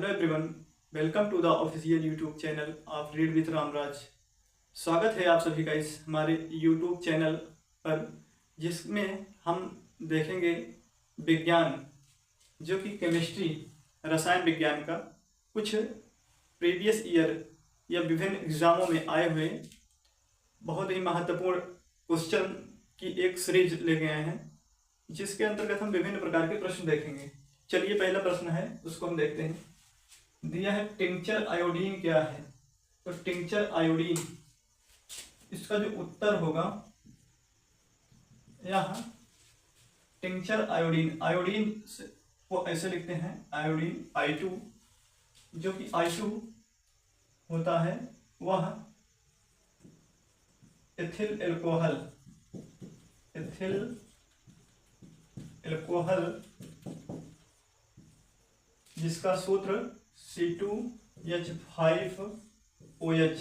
Hello everyone, welcome to the official YouTube channel of read with Ramraj. स्वागत है आप सभी का इस हमारे यूट्यूब चैनल पर, जिसमें हम देखेंगे विज्ञान जो कि केमिस्ट्री रसायन विज्ञान का कुछ प्रीवियस ईयर या विभिन्न एग्जामों में आए हुए बहुत ही महत्वपूर्ण क्वेश्चन की एक सीरीज ले गए हैं, जिसके अंतर्गत हम विभिन्न प्रकार के प्रश्न देखेंगे। चलिए, पहला प्रश्न है उसको हम देखते हैं। दिया है टिंचर आयोडीन क्या है। तो टिंचर आयोडीन, इसका जो उत्तर होगा यहाँ टिंचर आयोडीन, आयोडीन को ऐसे लिखते हैं आयोडीन I2, जो कि I2 होता है वह एथिल एल्कोहल, एथिल एल्कोहल जिसका सूत्र C2H5OH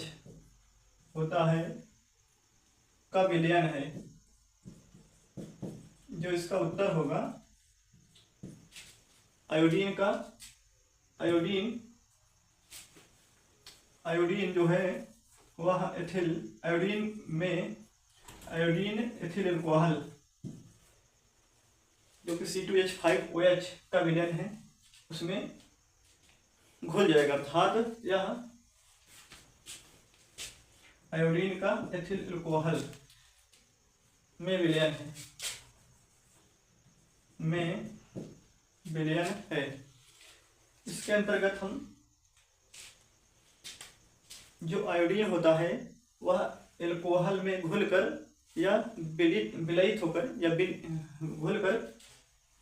होता है का विलयन है। जो इसका उत्तर होगा आयोडीन का, आयोडीन जो है वह एथिल, आयोडीन में आयोडीन एथिल एल्कोहल जो कि C2H5OH का विलयन है उसमें घुल जाएगा, अर्थात यह आयोडीन का एथिल एल्कोहल में विलयन है, इसके अंतर्गत हम जो आयोडीन होता है वह एल्कोहल में घुलकर या विलयित होकर या घुलकर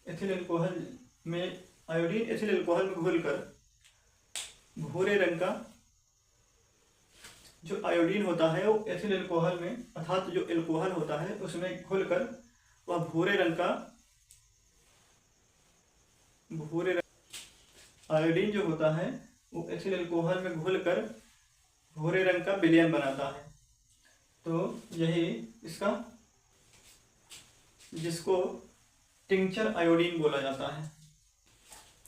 एथिल एल्कोहल में, आयोडीन एथिल एल्कोहल में घुलकर भूरे रंग का, जो आयोडीन होता है वो एथिल एल्कोहल में, अर्थात जो एल्कोहल होता है उसमें घुलकर वह भूरे रंग आयोडीन जो होता है वो एथिल एल्कोहल में घुलकर भूरे रंग का विलयन बनाता है। तो यही इसका, जिसको टिंचर आयोडीन बोला जाता है।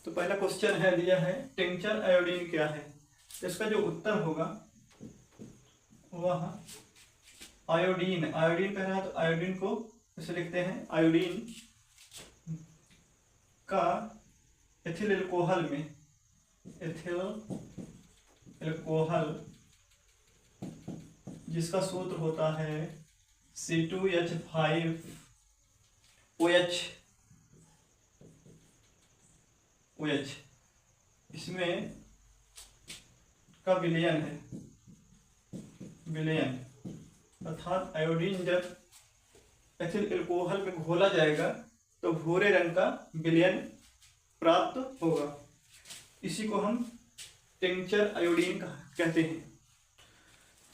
तो पहला क्वेश्चन है, दिया है टिंचर आयोडीन क्या है। इसका जो उत्तर होगा वह आयोडीन, आयोडीन कह रहा है तो आयोडीन को इसे लिखते हैं आयोडीन का एथिल एल्कोहल में, एथिल एल्कोहल जिसका सूत्र होता है C2H5OH, इसमें का विलयन है, विलयन अर्थात आयोडीन जब एथिल एल्कोहल में घोला जाएगा तो भूरे रंग का विलयन प्राप्त होगा। इसी को हम टिंचर आयोडीन कहते हैं।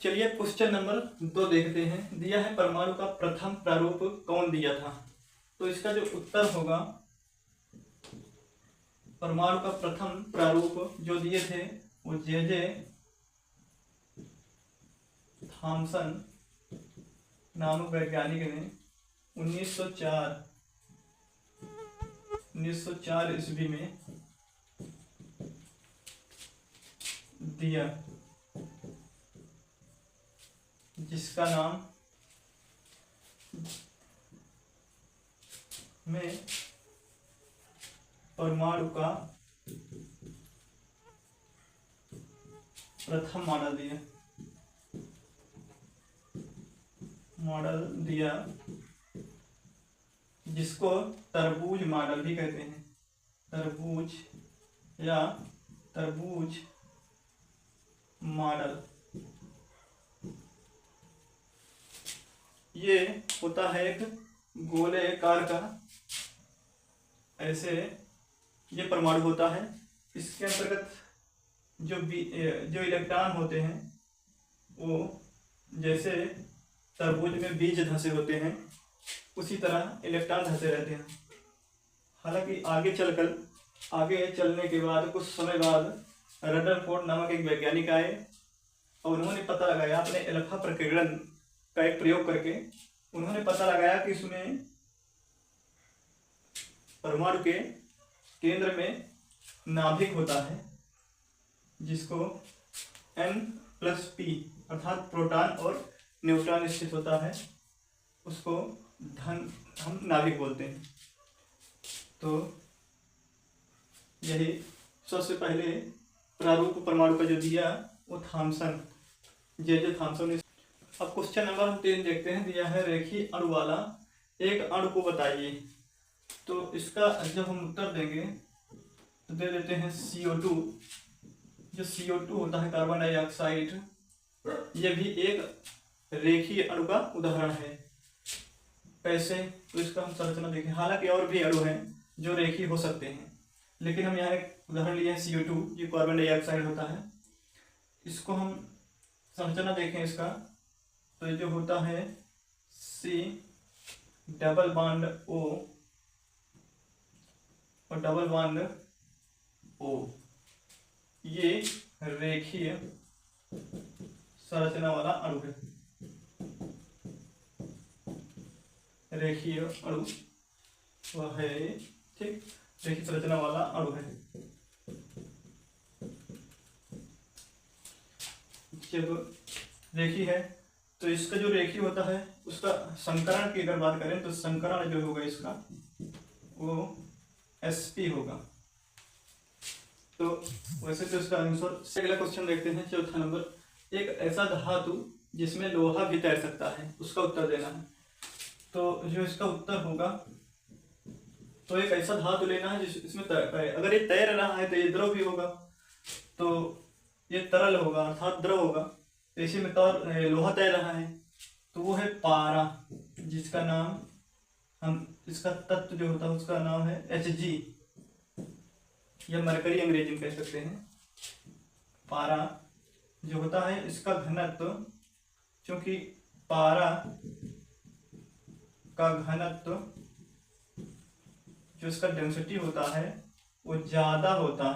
चलिए क्वेश्चन नंबर 2 देखते हैं। दिया है परमाणु का प्रथम प्रारूप कौन दिया था। तो इसका जो उत्तर होगा, परमाणु का प्रथम प्रारूप जो दिए थे वो J.J. थॉमसन नामक वैज्ञानिक ने 1904 ईस्वी में दिया, जिसका नाम में परमाणु का प्रथम मॉडल दिया, जिसको तरबूज मॉडल भी कहते हैं, तरबूज या तरबूज मॉडल। ये होता है एक गोलेकार का, ऐसे ये परमाणु होता है। इसके अंतर्गत जो इलेक्ट्रॉन होते हैं वो जैसे तरबूज में बीज धंसे होते हैं उसी तरह इलेक्ट्रॉन धंसे रहते हैं। हालांकि आगे चलने के बाद कुछ समय बाद रदरफोर्ड नामक एक वैज्ञानिक आए और उन्होंने पता लगाया, अपने एल्फा प्रकीर्णन का एक प्रयोग करके उन्होंने पता लगाया कि इसमें परमाणु के केंद्र में नाभिक होता है जिसको N+p अर्थात प्रोटॉन और न्यूट्रॉन स्थित होता है, उसको धन हम नाभिक बोलते हैं। तो यही सबसे पहले प्रारूप परमाणु का जो दिया वो थॉमसन, जे थॉमसन ने। अब क्वेश्चन नंबर 3 देखते हैं। दिया है रेखीय अणु वाला एक अणु को बताइए। तो इसका जब हम उत्तर देंगे तो दे देते हैं CO2। जो CO2 होता है कार्बन डाइऑक्साइड, यह भी एक रेखीय अणु का उदाहरण है। कैसे? तो इसका हम संरचना देखें। हालांकि और भी अणु हैं जो रेखीय हो सकते हैं, लेकिन हम यहाँ एक उदाहरण लिए हैं CO2, जो कार्बन डाइऑक्साइड होता है। इसको हम संरचना देखें इसका, तो ये जो होता है C डबल बॉन्ड O और डबल बॉन्ड O, ये रेखीय संरचना वाला अणु है। रेखीय अणु वह है, ठीक, रेखीय संरचना वाला अणु है। जब रेखीय है तो इसका जो रेखीय होता है उसका संकरण की अगर बात करें तो संकरण जो होगा इसका वो sp होगा। तो वैसे तो इसका आंसर। अगला क्वेश्चन देखते हैं, चौथा नंबर। एक ऐसा धातु जिसमें लोहा भी तैर सकता है, उसका उत्तर देना है। तो जो इसका उत्तर होगा, तो एक ऐसा धातु लेना है जिसमें अगर ये तैर रहा है तो ये द्रव भी होगा, तो ये तरल होगा अर्थात द्रव होगा। तो इसी में लोहा तैर रहा है, तो वो है पारा, जिसका नाम हम, इसका तत्व जो होता है उसका नाम है Hg या मरकरी अंग्रेजी में कह सकते हैं। पारा जो होता है इसका घनत्व, क्योंकि पारा का घनत्व जो इसका डेंसिटी होता है वो ज्यादा होता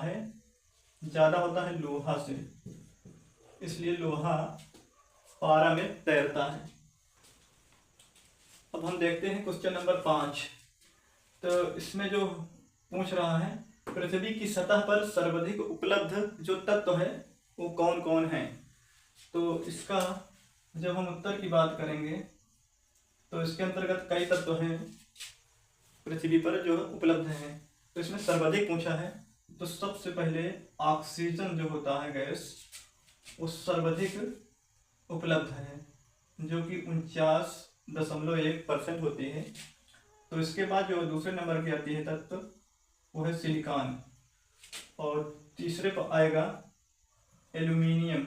है लोहा से, इसलिए लोहा पारा में तैरता है। अब हम देखते हैं क्वेश्चन नंबर 5। तो इसमें जो पूछ रहा है, पृथ्वी की सतह पर सर्वाधिक उपलब्ध जो तत्व है वो कौन कौन है। तो इसका जब हम उत्तर की बात करेंगे तो इसके अंतर्गत कई तत्व हैं पृथ्वी पर जो उपलब्ध हैं। तो इसमें सर्वाधिक पूछा है, तो सबसे पहले ऑक्सीजन जो होता है गैस, वो सर्वाधिक उपलब्ध है, जो कि 49.1% होती है। तो इसके बाद जो दूसरे नंबर की आती है तत्व वो है सिलिकॉन, और तीसरे पर आएगा एल्यूमिनियम।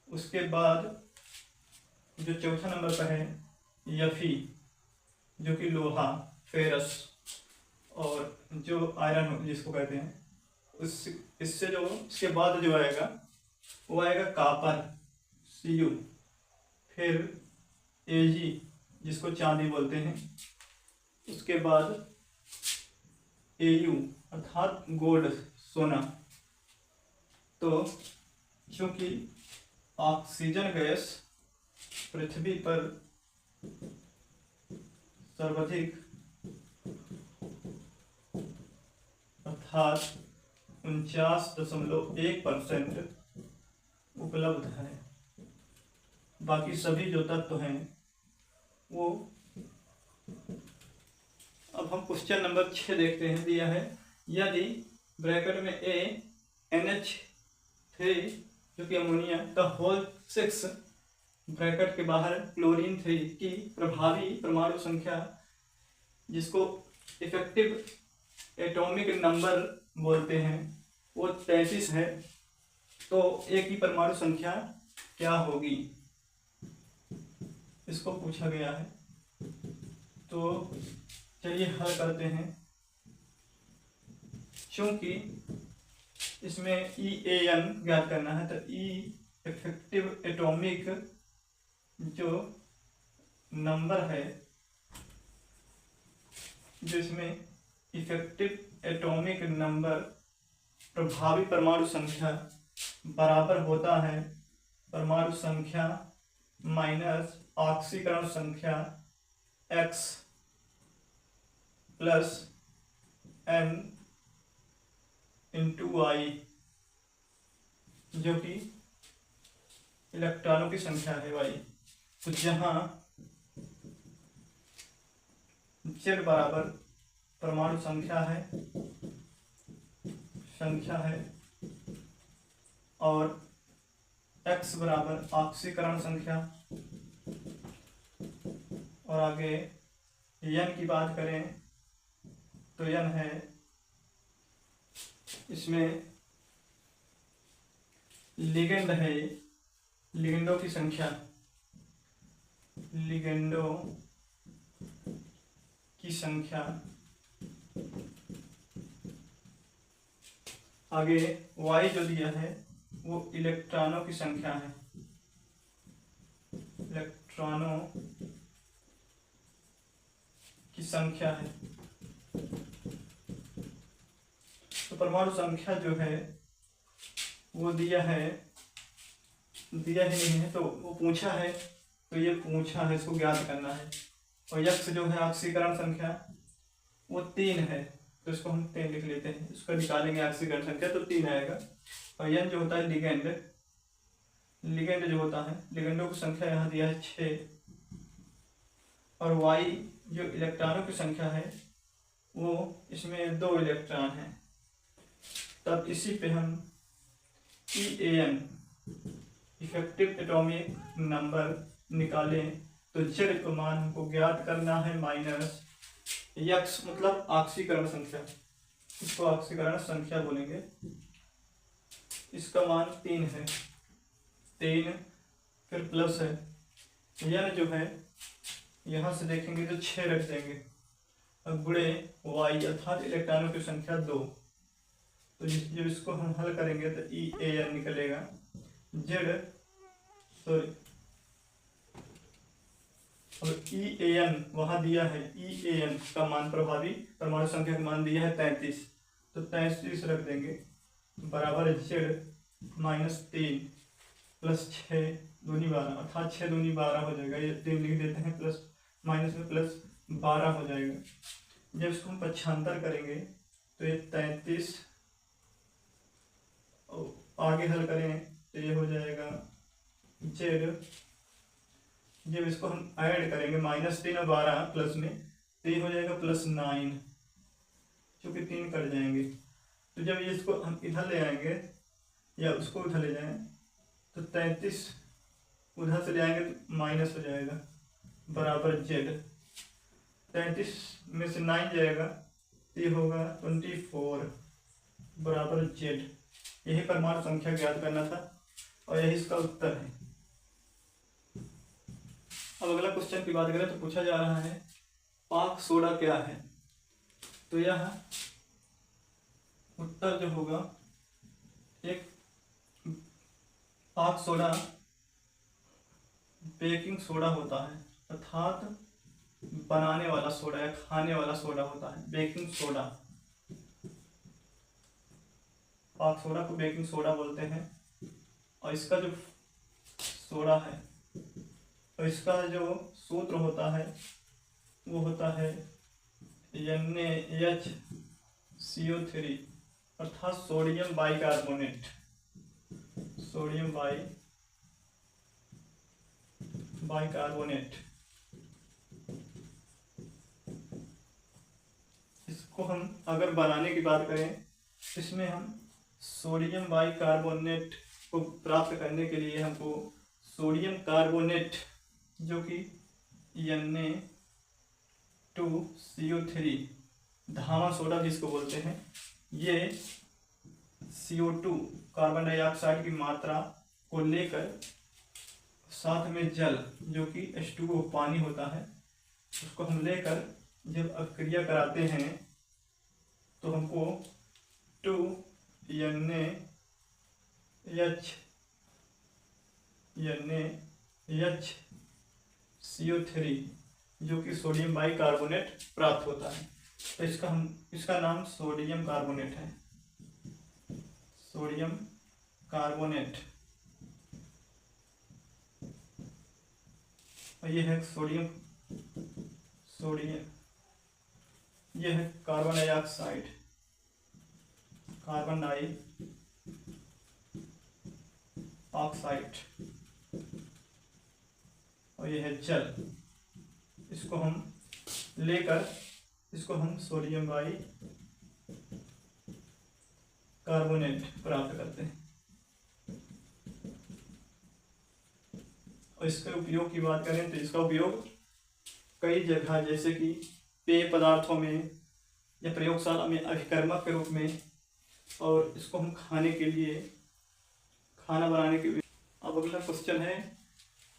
उसके बाद जो चौथा नंबर पर है Fe, जो कि लोहा, फेरस, और जो आयरन जिसको कहते हैं, इससे जो इसके बाद जो आएगा वो आएगा कापर, Cu, फिर Ag जिसको चांदी बोलते हैं, उसके बाद Au अर्थात गोल्ड, सोना। तो क्योंकि ऑक्सीजन गैस पृथ्वी पर सर्वाधिक अर्थात 49.1% उपलब्ध है, बाकी सभी जो तत्व हैं वो। अब हम क्वेश्चन नंबर 6 देखते हैं। दिया है, यदि ब्रैकेट में NH3 जो कि अमोनिया का होल 6 ब्रैकेट के बाहर क्लोरीन 3 की प्रभावी परमाणु संख्या, जिसको इफेक्टिव एटॉमिक नंबर बोलते हैं, वो 33 है, तो एक ही परमाणु संख्या क्या होगी, इसको पूछा गया है। तो चलिए हल करते हैं। क्योंकि इसमें EAN ज्ञात करना है, तो इफेक्टिव एटॉमिक जो नंबर है, जो इसमें इफेक्टिव एटॉमिक नंबर प्रभावी परमाणु संख्या बराबर होता है परमाणु संख्या माइनस ऑक्सीकरण संख्या X प्लस N × I। जो कि इलेक्ट्रॉनों की संख्या है y। तो जहां z बराबर परमाणु संख्या है और x बराबर ऑक्सीकरण संख्या, और आगे n की बात करें तो n है इसमें लिगेंड है, लिगेंडों की संख्या, लिगेंडों की संख्या। आगे y जो दिया है वो इलेक्ट्रॉनों की संख्या है, इलेक्ट्रॉनों की संख्या है। तो परमाणु संख्या जो है वो दिया ही नहीं है, तो वो पूछा है, तो ये पूछा है, इसको ज्ञात करना है। और यक्ष जो है ऑक्सीकरण संख्या वो 3 है, तो इसको हम 3 लिख लेते हैं। इसको निकालेंगे ऑक्सीकरण संख्या तो 3 आएगा। और यन जो होता है लिगेंड, लिगेंड जो होता है, लिगेंडों की संख्या यहाँ दिया है 6। और वाई जो इलेक्ट्रॉनों की संख्या है वो इसमें 2 इलेक्ट्रॉन है। तब इसी पे हम EAN इफेक्टिव एटॉमिक नंबर निकालें तो जेड का मान हमको ज्ञात करना है माइनस यक्स मतलब ऑक्सीकरण संख्या, इसको ऑक्सीकरण संख्या बोलेंगे। इसका मान 3 है, 3 फिर प्लस है, यन जो है यहाँ से देखेंगे तो 6 रख देंगे और गुणे वाई अर्थात इलेक्ट्रॉनों की संख्या 2। तो जो इसको हम हल करेंगे तो EAN निकलेगा, जेड सॉरी अब EAN वहां दिया है, EAN का मान प्रभावी परमाणु संख्या का मान दिया है 33, तो 33 रख देंगे बराबर जेड माइनस 3 प्लस 6 दूनी 12 अर्थात 6 दूनी 12 हो जाएगा। ये 3 लिख देते हैं, प्लस माइनस में प्लस 12 हो जाएगा। जब इसको हम पक्षांतर करेंगे तो ये 33 आगे हल करें तो ये हो जाएगा जेड। जब इसको हम ऐड करेंगे -3 और 12 प्लस में तो ये हो जाएगा +9, क्योंकि 3 कट जाएंगे। तो जब ये इसको हम इधर ले आएंगे या उसको उधर ले जाएं तो 33 उधर से ले आएंगे तो माइनस हो जाएगा बराबर जेड। 33 में से 9 जाएगा तो ये होगा 24 बराबर जेड। यही परमाणु संख्या ज्ञात करना था और यही इसका उत्तर है। अब अगला क्वेश्चन की बात करें तो पूछा जा रहा है पाक सोडा क्या है। तो यह उत्तर जो होगा, एक पाक सोडा बेकिंग सोडा होता है, अर्थात बनाने वाला सोडा या खाने वाला सोडा होता है, बेकिंग सोडा। पाक सोडा को बेकिंग सोडा बोलते हैं। और इसका जो सोडा है तो इसका जो सूत्र होता है वो होता है NaHCO3 अर्थात सोडियम बाइकार्बोनेट, सोडियम बाइकार्बोनेट। इसको हम अगर बनाने की बात करें, इसमें हम सोडियम बाइकार्बोनेट को प्राप्त करने के लिए हमको सोडियम कार्बोनेट जो कि Na2CO3 धामा सोडा जिसको बोलते हैं, ये CO2 कार्बन डाइऑक्साइड की मात्रा को लेकर साथ में जल जो कि H2O पानी होता है उसको हम लेकर जब अभिक्रिया कराते हैं तो हमको NaHCO3 जो कि सोडियम बाइकार्बोनेट प्राप्त होता है। तो इसका नाम सोडियम कार्बोनेट है, सोडियम कार्बोनेट। और ये है ये है कार्बन डाइऑक्साइड, ऑक्साइड, और ये है जल। इसको हम लेकर इसको हम सोडियम बाई कार्बोनेट प्राप्त करते हैं। और इसके उपयोग की बात करें तो इसका उपयोग कई जगह जैसे कि पेय पदार्थों में या प्रयोगशाला में अभिकर्मक के रूप में, और इसको हम खाने के लिए, खाना बनाने के लिए। अब अगला क्वेश्चन है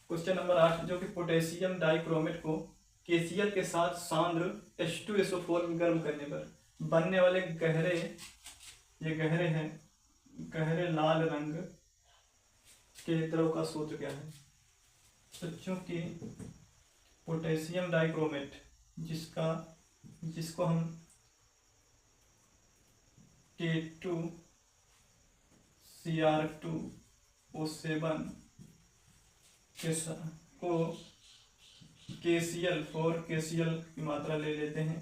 क्वेश्चन नंबर 8, जो कि पोटेशियम डाइक्रोमेट को KCl के साथ सांद्र H2SO4 में गर्म करने पर बनने वाले गहरे लाल रंग के द्रव का सूत्र क्या है? तो चूंकि पोटेशियम डाइक्रोमेट जिसको हम K2Cr2O7 को KCl की मात्रा ले लेते हैं,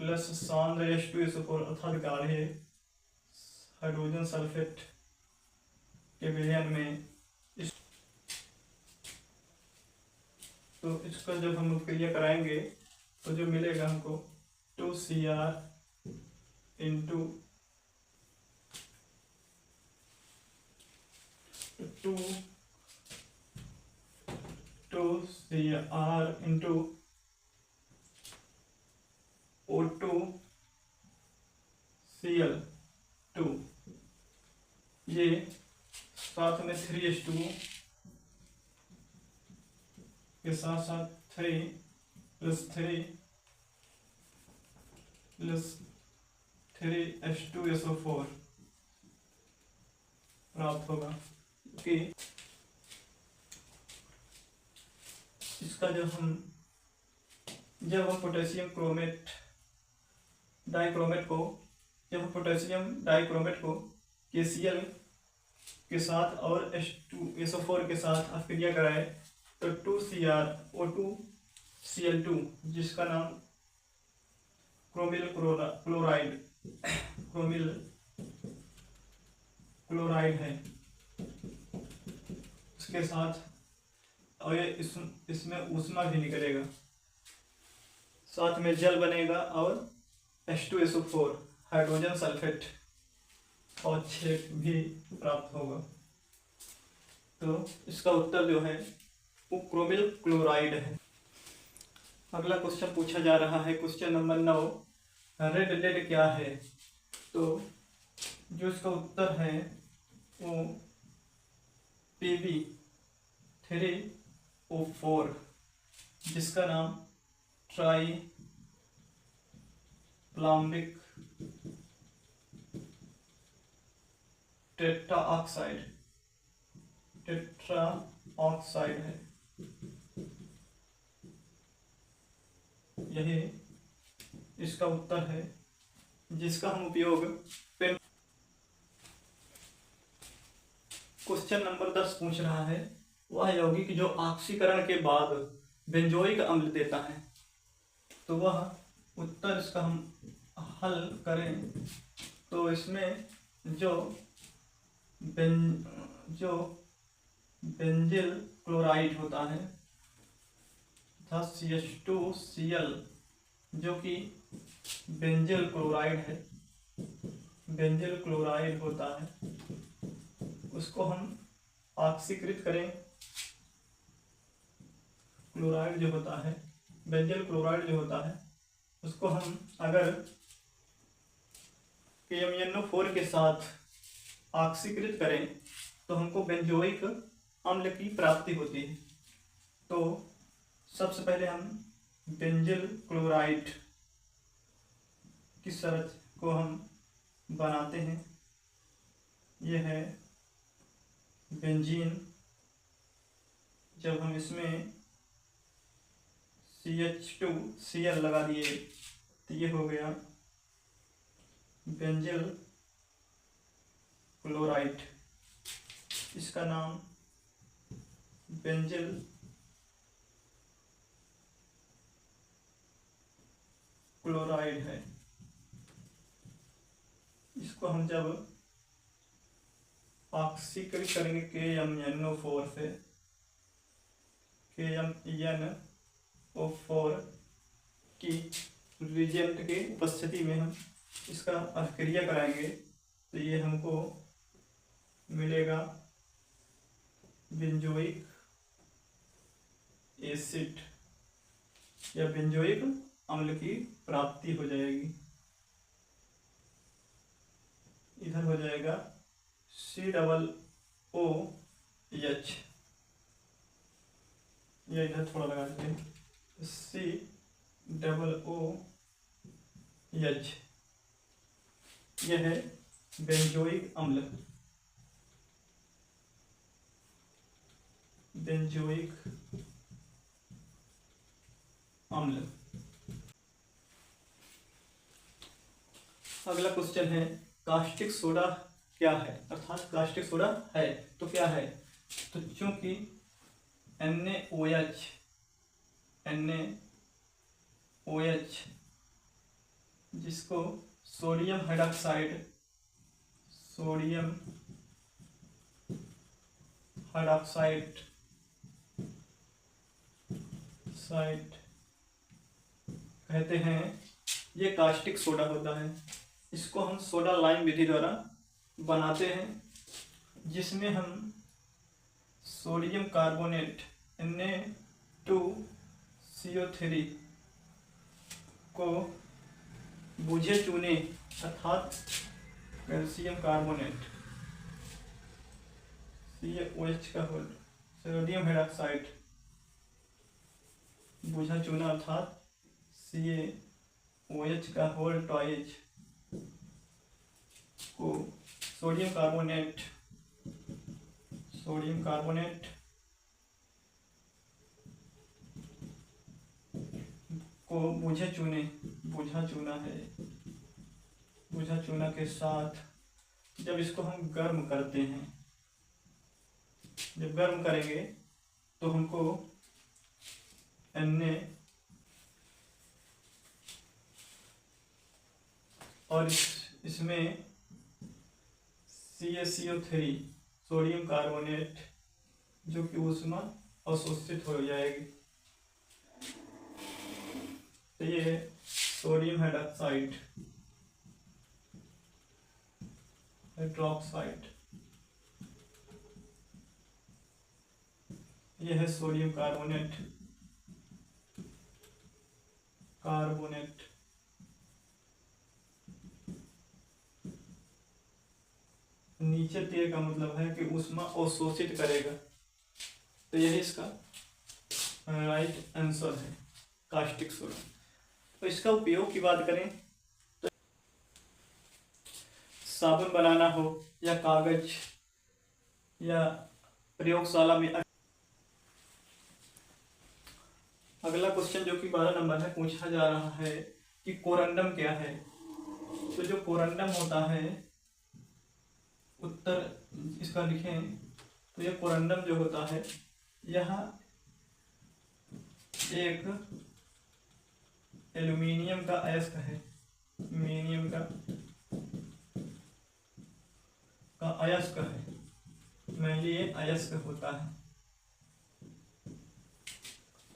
प्लस सांद्र H2SO4 अर्थात गाढ़े हाइड्रोजन सल्फेट के विलयन में तो इसका जब हम क्रिया कराएंगे तो जो मिलेगा हमको 2Cr into 2Cr into O2Cl2, ये साथ में 3H2 के साथ साथ 3 प्लस 3H2SO4 प्राप्त होगा। कि इसका जब हम पोटेशियम डाइक्रोमेट को KCl के साथ और H2SO4 के साथ अभिक्रिया कराए तो 2CrO2Cl2, जिसका नाम क्रोमिल क्लोराइड है, उसके साथ और ये इसमें ऊष्मा भी निकलेगा, साथ में जल बनेगा और H2SO4 हाइड्रोजन सल्फेट और छेद भी प्राप्त होगा। तो इसका उत्तर जो है वो क्रोमिल क्लोराइड है। अगला क्वेश्चन पूछा जा रहा है क्वेश्चन नंबर 9, रेड लेड क्या है? तो जो इसका उत्तर है वो Pb3O4, जिसका नाम ट्राई प्लाम्बिक टेट्रा ऑक्साइड है। यही इसका उत्तर है, जिसका हम उपयोग क्वेश्चन नंबर 10 पूछ रहा है, वह यौगिक जो ऑक्सीकरण के बाद बेंजोइक अम्ल देता है। तो वह उत्तर इसका हम हल करें तो इसमें जो बेंजिल क्लोराइड होता है CH2Cl, जो कि बेंजिल क्लोराइड होता है, उसको हम ऑक्सीकृत करें। क्लोराइड जो होता है, बेंजिल क्लोराइड जो होता है, उसको हम अगर KMnO4 के साथ ऑक्सीकृत करें तो हमको बेंजोइक अम्ल की प्राप्ति होती है। तो सबसे पहले हम बेंजिल क्लोराइड की शरत को हम बनाते हैं। यह है बेंजीन। जब हम इसमें CH2Cl लगा दिए तो ये हो गया बेंजिल क्लोराइड। इसका नाम बेंजिल क्लोराइड है। इसको हम जब ऑक्सीकृत करेंगे KMnO4 से, KMnO4 की रिजेंट के उपस्थिति में हम इसका अभिक्रिया कराएंगे तो ये हमको मिलेगा बेंजोइक एसिड या बेंजोइक अम्ल की प्राप्ति हो जाएगी। इधर हो जाएगा COOH, या इधर थोड़ा लगा देते हैं COOH, यह है बेंजोइक अम्ल, बेंजोइक अम्ल। अगला क्वेश्चन है कास्टिक सोडा क्या है, अर्थात कास्टिक सोडा है तो क्या है। तो चूंकि NaOH जिसको सोडियम हाइड्रॉक्साइड कहते हैं, ये कास्टिक सोडा होता है। इसको हम सोडा लाइम विधि द्वारा बनाते हैं, जिसमें हम सोडियम कार्बोनेट Na2CO3 को बुझे चूने अर्थात कैल्शियम कार्बोनेट CaOH का होल सोडियम हाइड्रॉक्साइड बुझा चूना अर्थात CaOH का होल टॉइज को सोडियम कार्बोनेट को बुझा चूना के साथ जब इसको हम गर्म करते हैं, जब गर्म करेंगे तो हमको Na और इसमें CaCO3 सोडियम कार्बोनेट जो कि ऊष्मा अवशोषित हो जाएगी। तो ये है सोडियम हाइड्रॉक्साइड, यह है सोडियम कार्बोनेट नीचे तेल का मतलब है कि ऊष्मा अवशोषित करेगा। तो यही इसका राइट आंसर है कास्टिक सोडा। तो इसका उपयोग की बात करें तो साबुन बनाना हो या कागज या प्रयोगशाला में। अगला क्वेश्चन जो कि 12 नंबर है, पूछा जा रहा है कि कोरंडम क्या है। तो जो कोरंडम होता है, उत्तर इसका लिखें तो यह कोरंडम जो होता है, यह एक एल्यूमिनियम का अयस्क है, एल्यूमिनियम का अयस्क है, mainly ये अयस्क होता है।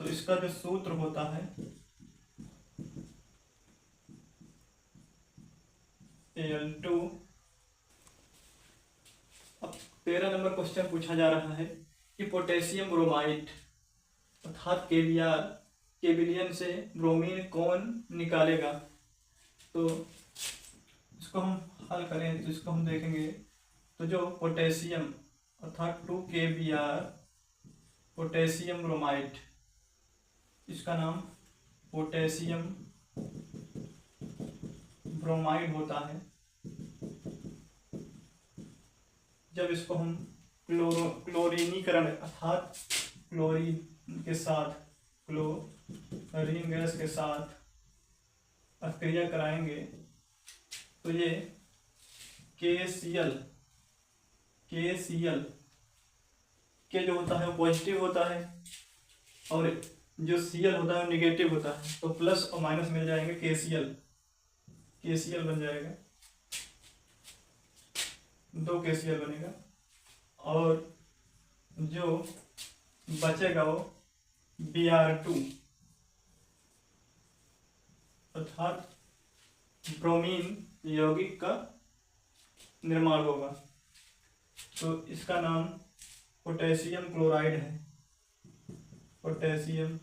तो इसका जो सूत्र होता है Al2। अब 13 नंबर क्वेश्चन पूछा जा रहा है कि पोटेशियम ब्रोमाइड अर्थात केविलियन से ब्रोमीन कौन निकालेगा। तो इसको हम हल करें तो इसको हम देखेंगे तो जो पोटेशियम अर्थात 2KBr पोटेशियम ब्रोमाइड, इसका नाम पोटेशियम ब्रोमाइड होता है। जब इसको हम क्लोरीनीकरण अर्थात क्लोरीन गैस के साथ अभिक्रिया कराएंगे तो ये KCl के जो होता है वो पॉजिटिव होता है और जो Cl होता है वो निगेटिव होता है। तो प्लस और माइनस मिल जाएंगे, KCl बन जाएगा, 2 KCl बनेगा। और जो बचेगा वो Br2 अर्थात ब्रोमीन यौगिक का निर्माण होगा। तो इसका नाम पोटेशियम क्लोराइड है, पोटेशियम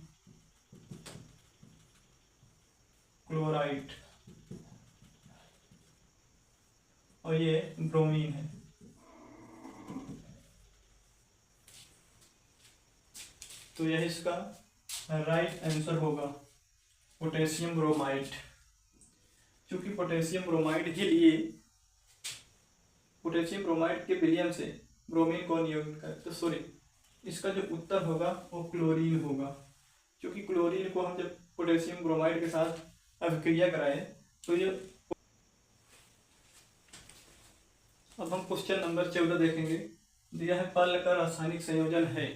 क्लोराइड, और ये ब्रोमीन है। तो यह इसका राइट आंसर होगा पोटेशियम ब्रोमाइड। क्योंकि पोटेशियम ब्रोमाइड ही लिए पोटेशियम ब्रोमाइड के विलयन से ब्रोमीन को नियोजित कर, तो सॉरी इसका जो उत्तर होगा वो क्लोरीन होगा। क्योंकि क्लोरीन को हम जब पोटेशियम ब्रोमाइड के साथ अभिक्रिया कराए तो ये। अब हम क्वेश्चन नंबर 14 देखेंगे। दिया है पल का रासायनिक संयोजन है।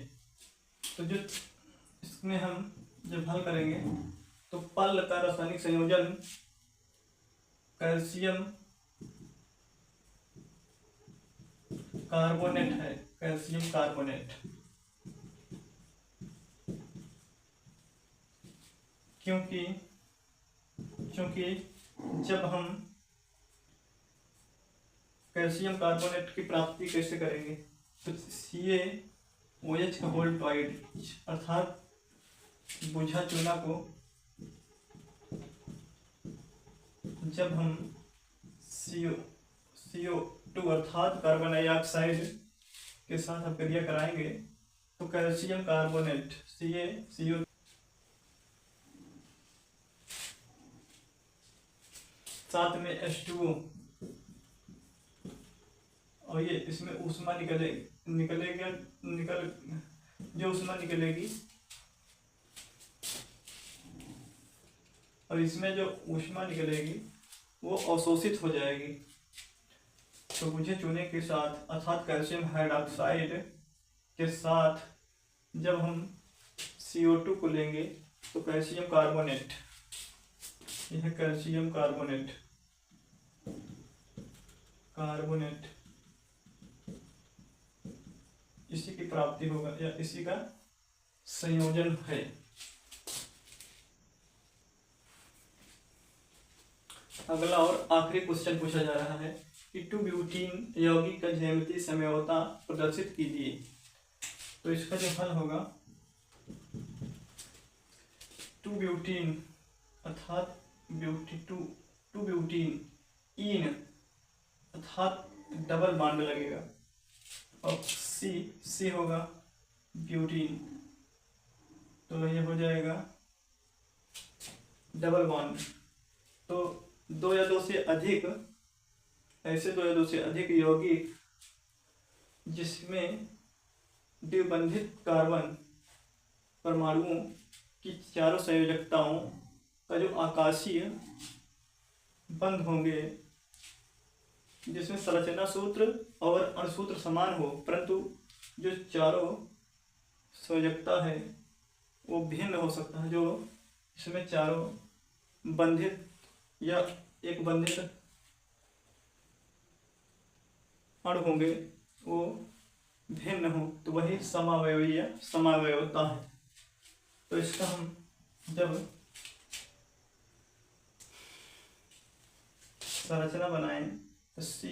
तो जो इसमें हम जब हल करेंगे तो पल का रासायनिक संयोजन कैल्शियम कार्बोनेट है, कैल्शियम कार्बोनेट। क्योंकि जब हम कैल्शियम कार्बोनेट की प्राप्ति कैसे करेंगे, तो CaOH का होल टॉइड अर्थात बुझा चूना को जब हम CO2 अर्थात कार्बन डाइऑक्साइड के साथ अभिक्रिया कराएंगे तो कैल्शियम कार्बोनेट CaCO साथ में H2O, और ये इसमें ऊष्मा जो ऊष्मा निकलेगी और इसमें जो ऊष्मा निकलेगी वो अवशोषित हो जाएगी। तो बुझे चूने के साथ अर्थात कैल्शियम हाइड्रॉक्साइड के साथ जब हम CO2 को लेंगे तो कैल्शियम कार्बोनेट, यह कैल्शियम कार्बोनेट इसी की प्राप्ति होगा या इसी का संयोजन है। अगला और आखिरी क्वेश्चन पूछा जा रहा है कि 2-ब्यूटीन यौगिक का ज्यामितीय समयोता प्रदर्शित कीजिए। तो इसका जो हल होगा 2-ब्यूटीन अर्थात 2-ब्यूटीन इन अर्थात डबल बॉन्ड लगेगा, और C होगा ब्यूटीन, तो ये हो जाएगा डबल बॉन्ड। तो 2 या 2 से अधिक ऐसे 2 या 2 से अधिक यौगिक जिसमें द्विबंधित कार्बन परमाणुओं की चारों संयोजकताओं का जो आकाशीय बंध होंगे, जिसमें संरचना सूत्र और अणुसूत्र समान हो परंतु जो चारों संयोजकता है वो भिन्न हो सकता है। जो इसमें चारों बंधित या एक बंधित अणु होंगे वो भिन्न हो, तो वही समावयवी या समावयवता है। तो इसका हम जब संरचना बनाएं तो C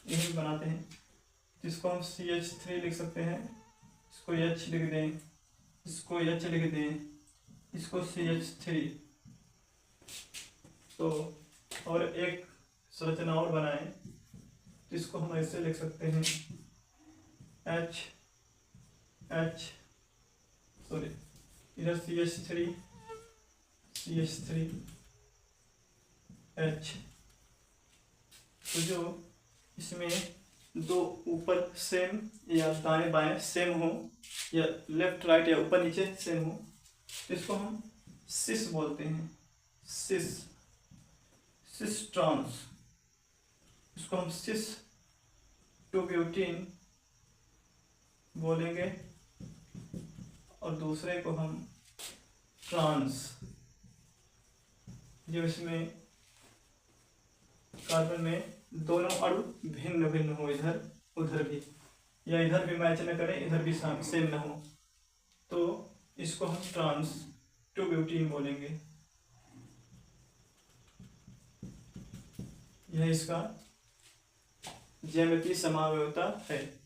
यही बनाते हैं, जिसको हम CH3 लिख सकते हैं, इसको H लिख दें, इसको H लिख दें, इसको CH3। तो और एक संरचना और बनाएं जिसको हम ऐसे लिख सकते हैं इधर CH3 H। तो जो इसमें दो ऊपर सेम या दाएं बाएं सेम हो या लेफ्ट राइट या ऊपर नीचे सेम हो, इसको हम सिस बोलते हैं, सिस ट्रांस। इसको हम सिस 2-ब्यूटीन बोलेंगे और दूसरे को हम ट्रांस, जो इसमें कार्बन में दोनों अणु भिन्न भिन्न हो, इधर उधर भी, या इधर भी मैच न करें इधर भी सेम न हो, तो इसको हम ट्रांस टू ब्यूटीन बोलेंगे। यह इसका ज्यामितीय समावयवता है।